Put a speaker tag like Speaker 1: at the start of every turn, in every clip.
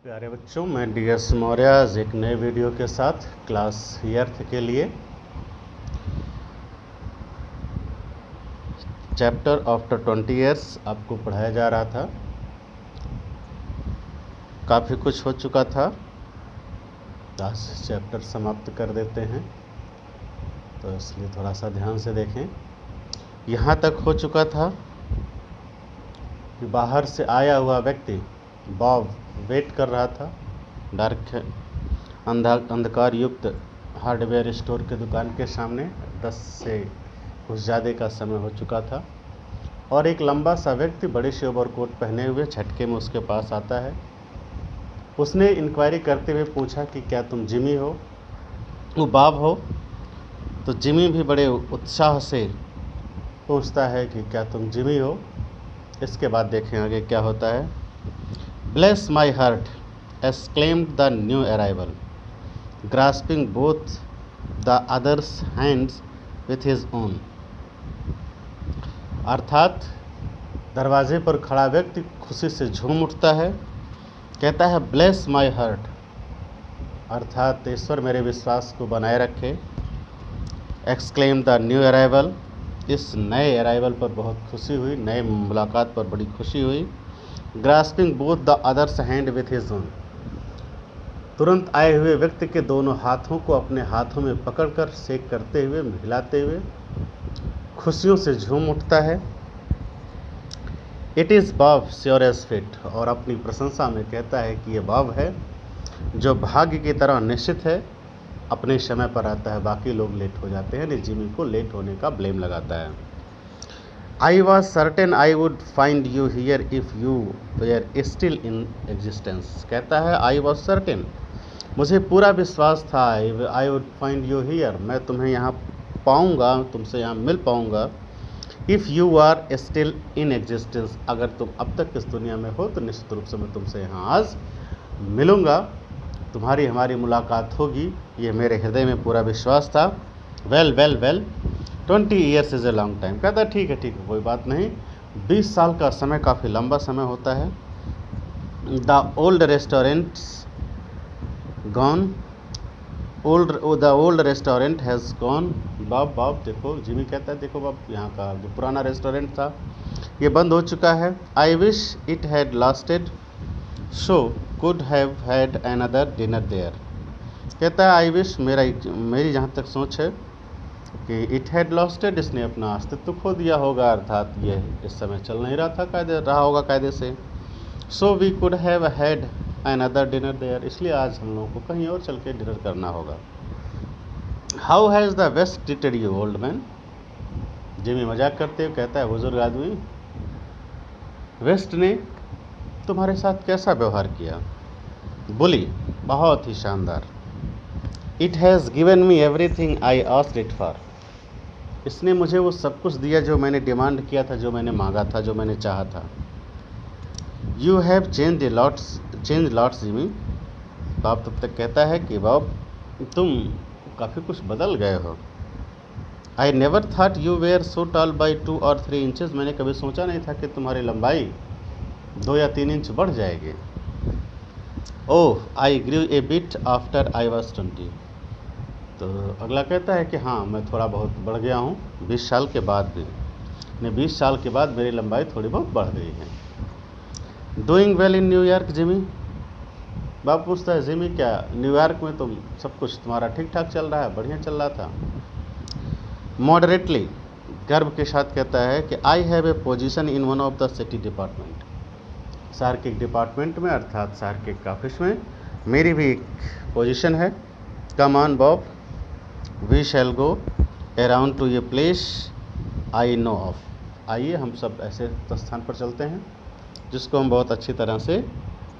Speaker 1: प्यारे बच्चों, मैं DS मौर्य आज एक नए वीडियो के साथ क्लास ईयर्थ के लिए चैप्टर आफ्टर 20 ईयर्स आपको पढ़ाया जा रहा था। काफ़ी कुछ हो चुका था, आज चैप्टर समाप्त कर देते हैं, तो इसलिए थोड़ा सा ध्यान से देखें। यहाँ तक हो चुका था कि बाहर से आया हुआ व्यक्ति बॉब वेट कर रहा था डार्क अंधकार युक्त हार्डवेयर स्टोर के दुकान के सामने। 10 से कुछ ज़्यादा का समय हो चुका था और एक लंबा सा व्यक्ति बड़े से ओवरकोट पहने हुए झटके में उसके पास आता है। उसने इंक्वायरी करते हुए पूछा कि क्या तुम जिमी हो, वो बॉब हो? तो जिमी भी बड़े उत्साह से पूछता है कि क्या तुम जिमी हो। इसके बाद देखें आगे क्या होता है। Bless my heart, exclaimed the new arrival, grasping both the other's hands with his own। अर्थात दरवाजे पर खड़ा व्यक्ति खुशी से झूम उठता है, कहता है ब्लेस माई हार्ट, अर्थात ईश्वर मेरे विश्वास को बनाए रखे। एक्सक्लेम द न्यू अराइवल, इस नए अराइवल पर बहुत खुशी हुई, नए मुलाकात पर बड़ी खुशी हुई। Grasping both the others hand with his own, तुरंत आए हुए व्यक्ति के दोनों हाथों को अपने हाथों में पकड़कर शेक करते हुए, हिलाते हुए खुशियों से झूम उठता है। It is Bob sure as fit, और अपनी प्रशंसा में कहता है कि ये बॉब है जो भाग्य की तरह निश्चित है, अपने समय पर आता है, बाकी लोग लेट हो जाते हैं। जिमी को लेट होने का ब्लेम लगाता है। I was certain I would find you here if you were still in existence, कहता है I was certain, मुझे पूरा विश्वास था I would find you here, मैं तुम्हें यहाँ पाऊँगा, तुमसे यहाँ मिल पाऊँगा। If you are still in existence, अगर तुम अब तक इस दुनिया में हो तो निश्चित रूप से मैं तुमसे यहाँ आज मिलूँगा, तुम्हारी हमारी मुलाकात होगी, ये मेरे हृदय में पूरा विश्वास था। Well 20 years is a long time, कहता है ठीक है कोई बात नहीं, 20 साल का समय काफ़ी लंबा समय होता है। The old restaurants gone, the old restaurant has gone. Bob देखो, जिमी कहता है देखो बॉब, यहाँ का जो पुराना रेस्टोरेंट था ये बंद हो चुका है। I wish it had lasted so could have had another dinner there, कहता है आई विश, मेरी जहाँ तक सोच है कि इट हैड लॉस्टेड, इसने अपना अस्तित्व खो दिया होगा, अर्थात ये इस समय चल नहीं रहा होगा कायदे से। So we could have had another dinner there, इसलिए आज हम लोगों को कहीं और चल के डिनर करना होगा। How has the West treated you old man, Jimmy मजाक करते हुए कहता है बुजुर्ग आदमी, वेस्ट ने तुम्हारे साथ कैसा व्यवहार किया? बुली, बहुत ही शानदार। It has given me everything I asked it for, इसने मुझे वो सब कुछ दिया जो मैंने डिमांड किया था, जो मैंने मांगा था, जो मैंने चाहा था। You have change lots Jimmy, बाप तब तक कहता है कि बाप तुम काफ़ी कुछ बदल गए हो। I never thought you were so tall by 2 और 3 इंचेस, मैंने कभी सोचा नहीं था कि तुम्हारी लंबाई 2 या 3 इंच बढ़ जाएगी। Oh I grew a bit after I was 20, तो अगला कहता है कि हाँ मैं थोड़ा बहुत बढ़ गया हूँ 20 साल के बाद भी, 20 साल के बाद मेरी लंबाई थोड़ी बहुत बढ़ गई है। Doing well in New York Jimmy, बाप पूछता है जिमी क्या न्यूयॉर्क में तुम सब कुछ तुम्हारा ठीक ठाक चल रहा है, बढ़िया चल रहा था? मॉडरेटली, गर्व के साथ कहता है कि I have a position in one of the city department, शहर के डिपार्टमेंट में, अर्थात शहर के ऑफिस में मेरी भी एक पोजीशन है। Come on Bob, we shall go around to a place I know of, आइए हम सब ऐसे स्थान पर चलते हैं जिसको हम बहुत अच्छी तरह से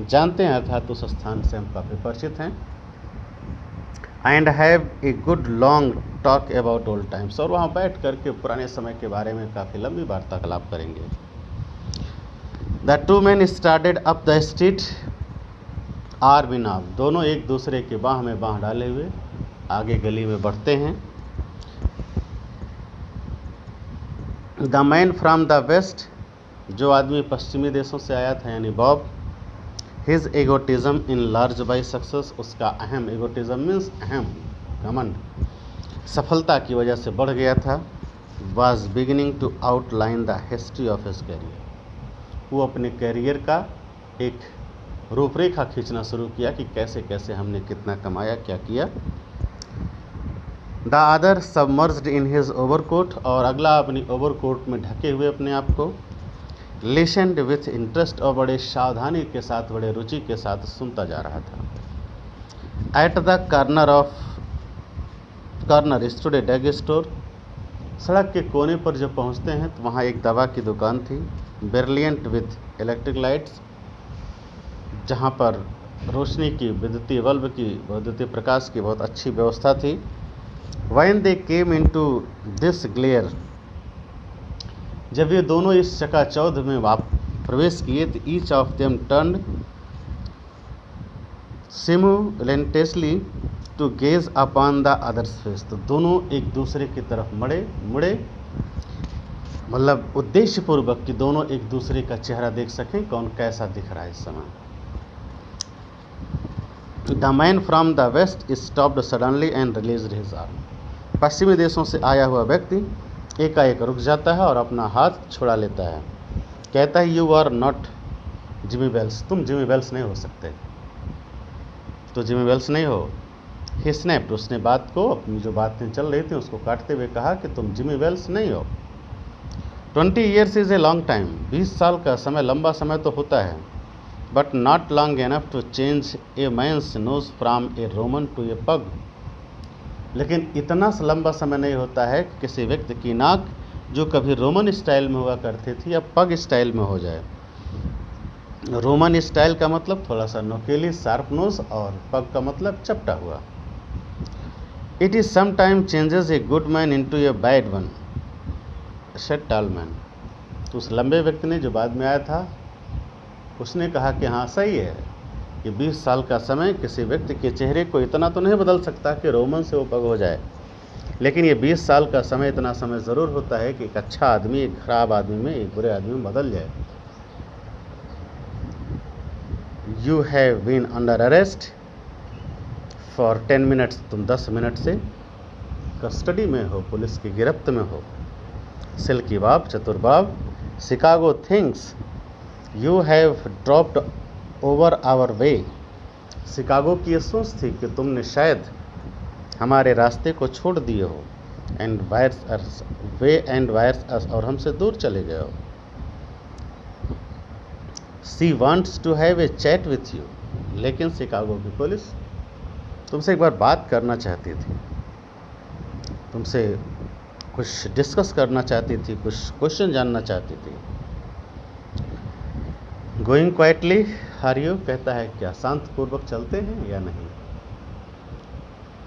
Speaker 1: जानते हैं, अर्थात उस स्थान से हम काफ़ी परिचित हैं। And have a good long talk about old times, और वहाँ बैठ करके पुराने समय के बारे में काफ़ी लंबी वार्तालाप करेंगे। The two man started up the street arm in arm, दोनों एक दूसरे के बाह में बाह डाले हुए आगे गली में बढ़ते हैं। The man from the west, जो आदमी पश्चिमी देशों से आया था यानी Bob, his egotism in large by success, उसका अहम, एगोटिज्म मीन्स अहम, घमंड, सफलता की वजह से बढ़ गया था। Was beginning to outline the history of his career, वो अपने कैरियर का एक रूपरेखा खींचना शुरू किया कि कैसे कैसे हमने कितना कमाया, क्या किया। The other submerged in his overcoat, और अगला अपनी ओवरकोट में ढके हुए अपने आप को। लिसन्ड विथ इंटरेस्ट, और बड़े सावधानी के साथ, बड़े रुचि के साथ सुनता जा रहा था। At the corner stood a drug store, सड़क के कोने पर जब पहुंचते हैं तो वहाँ एक दवा की दुकान थी। ब्रिलियंट विथ इलेक्ट्रिक लाइट्स, जहाँ पर रोशनी की, विद्युतीय बल्ब की, विद्युतीय प्रकाश की बहुत अच्छी व्यवस्था थी। When they came into this glare, जब ये दोनों इस चकाचौंध में प्रवेश किए तो each of them turned simultaneously to gaze upon the other's face, तो दोनों एक दूसरे की तरफ मुड़े, मतलब उद्देश्यपूर्वक कि दोनों एक दूसरे का चेहरा देख सकें कौन कैसा दिख रहा है इस समय। The man from the West stopped suddenly and released his arm, पश्चिमी देशों से आया हुआ व्यक्ति एकाएक रुक जाता है और अपना हाथ छुड़ा लेता है। कहता है you are not Jimmy Wells, तुम जिमी वेल्स नहीं हो सकते, तो जिमी वेल्स नहीं हो। ही स्नैप्ड, उसने बात को, अपनी जो बातें चल रही थी उसको काटते हुए कहा कि तुम जिमी वेल्स नहीं हो। 20 years is a long time, 20 साल का समय लंबा समय तो होता है, but not long enough to change a man's nose from a Roman to a pug, लेकिन इतना लंबा समय नहीं होता है कि किसी व्यक्ति की नाक जो कभी रोमन स्टाइल में हुआ करती थी अब पग स्टाइल में हो जाए। रोमन स्टाइल का मतलब थोड़ा सा नोकेली शार्प नोज, और पग का मतलब चपटा हुआ। It is sometime changes a good man into a bad one, said tall man, तो उस लंबे व्यक्ति ने जो बाद में आया था उसने कहा कि हाँ सही है, कि 20 साल का समय किसी व्यक्ति के चेहरे को इतना तो नहीं बदल सकता कि रोमन से वो पग हो जाए, लेकिन ये 20 साल का समय, इतना समय ज़रूर होता है कि एक अच्छा आदमी एक खराब आदमी में, एक बुरे आदमी में बदल जाए। You have been under arrest for 10 minutes, तुम 10 मिनट से कस्टडी में हो, पुलिस की गिरफ्त में हो। सिल्की बाब, चतुरबाब, Chicago things you have dropped over our way, Chicago की ये सोच थी कि तुमने शायद हमारे रास्ते को छोड़ दिए हो। And wires us, way and wires us, और हमसे दूर चले गए हो। See wants to have a chat with you, लेकिन शिकागो की पुलिस तुमसे एक बार बात करना चाहती थी, तुमसे कुछ डिस्कस करना चाहती थी, कुछ क्वेश्चन जानना चाहती थी। गोइंग क्वाइटली आर यू, कहता है क्या शांतपूर्वक चलते हैं या नहीं।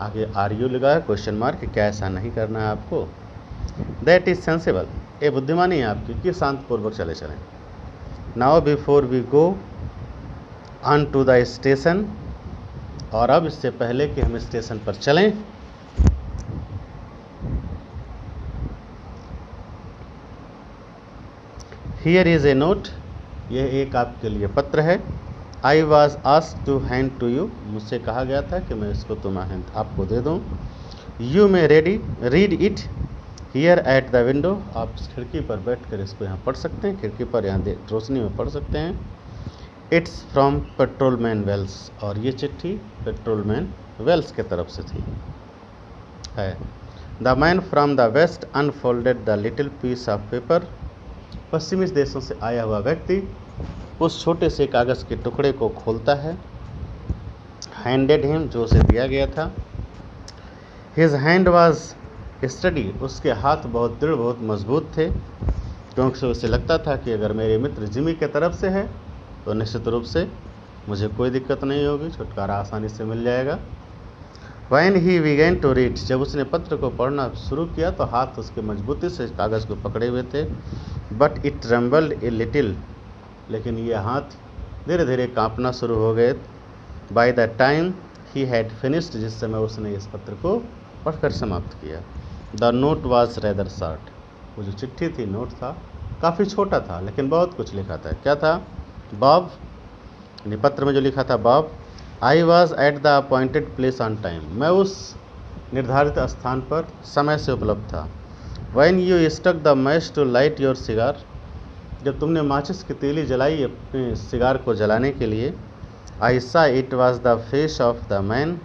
Speaker 1: आगे आर यू लगा क्वेश्चन मार्क, क्या ऐसा नहीं करना है आपको। दैट इज सेंसिबल, ये बुद्धिमानी है आपकी कि शांतपूर्वक चले चलें। Now before we go on to the station, और अब इससे पहले कि हम स्टेशन पर चलें, हियर इज ए नोट, यह एक आपके लिए पत्र है। I was asked to hand to you, मुझसे कहा गया था कि मैं इसको तुम्हें आपको दे दूँ। You may read it here at the window, आप इस खिड़की पर बैठकर इसको यहाँ पढ़ सकते हैं, खिड़की पर यहाँ रोशनी में पढ़ सकते हैं। इट्स फ्रॉम पेट्रोलमैन वेल्स, और ये चिट्ठी पेट्रोलमैन वेल्स के तरफ से थी है। The man from the West unfolded the little piece of paper, पश्चिमी देशों से आया हुआ व्यक्ति उस छोटे से कागज़ के टुकड़े को खोलता है। हैंडेड हिम, जो उसे दिया गया था। हिज हैंड वाज स्टडी, उसके हाथ बहुत दृढ़, बहुत मजबूत थे, क्योंकि उसे लगता था कि अगर मेरे मित्र जिमी के तरफ से है तो निश्चित रूप से मुझे कोई दिक्कत नहीं होगी, छुटकारा आसानी से मिल जाएगा। When he began to read, जब उसने पत्र को पढ़ना शुरू किया तो हाथ उसके मजबूती से कागज़ को पकड़े हुए थे। But it trembled a little, लेकिन ये हाथ धीरे धीरे कांपना शुरू हो गए। By the time he had finished, जिस समय उसने इस पत्र को पढ़कर समाप्त किया। The note was rather short, वो जो चिट्ठी थी, नोट था, काफ़ी छोटा था, लेकिन बहुत कुछ लिखा था। क्या था? बॉब पत्र में जो लिखा था, Bob I was at the appointed place on time, मैं उस निर्धारित स्थान पर समय से उपलब्ध था। When you struck the match to light your cigar, जब तुमने माचिस की तीली जलाई अपने सिगार को जलाने के लिए, आई सा it was the face of the man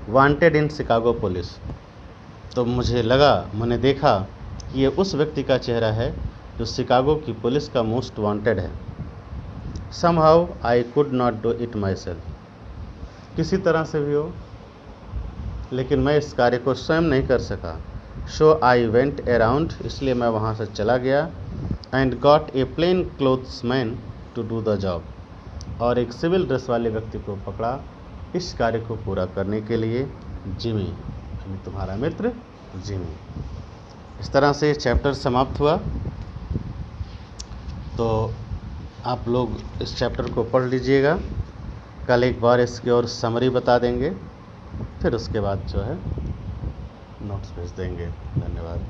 Speaker 1: wanted in Chicago police, तो मुझे लगा, मैंने देखा कि ये उस व्यक्ति का चेहरा है जो शिकागो की पुलिस का मोस्ट वांटेड है। Somehow I could not do it my self, किसी तरह से भी हो, लेकिन मैं इस कार्य को स्वयं नहीं कर सका। सो आई वेंट अराउंड, इसलिए मैं वहाँ से चला गया, and got a plain clothes man to do the job, और एक सिविल ड्रेस वाले व्यक्ति को पकड़ा इस कार्य को पूरा करने के लिए, जिमी, यानी तुम्हारा मित्र जिमी। इस तरह से चैप्टर समाप्त हुआ। तो आप लोग इस चैप्टर को पढ़ लीजिएगा, कल एक बार इसकी और समरी बता देंगे, फिर उसके बाद जो है नोट्स भेज देंगे। धन्यवाद।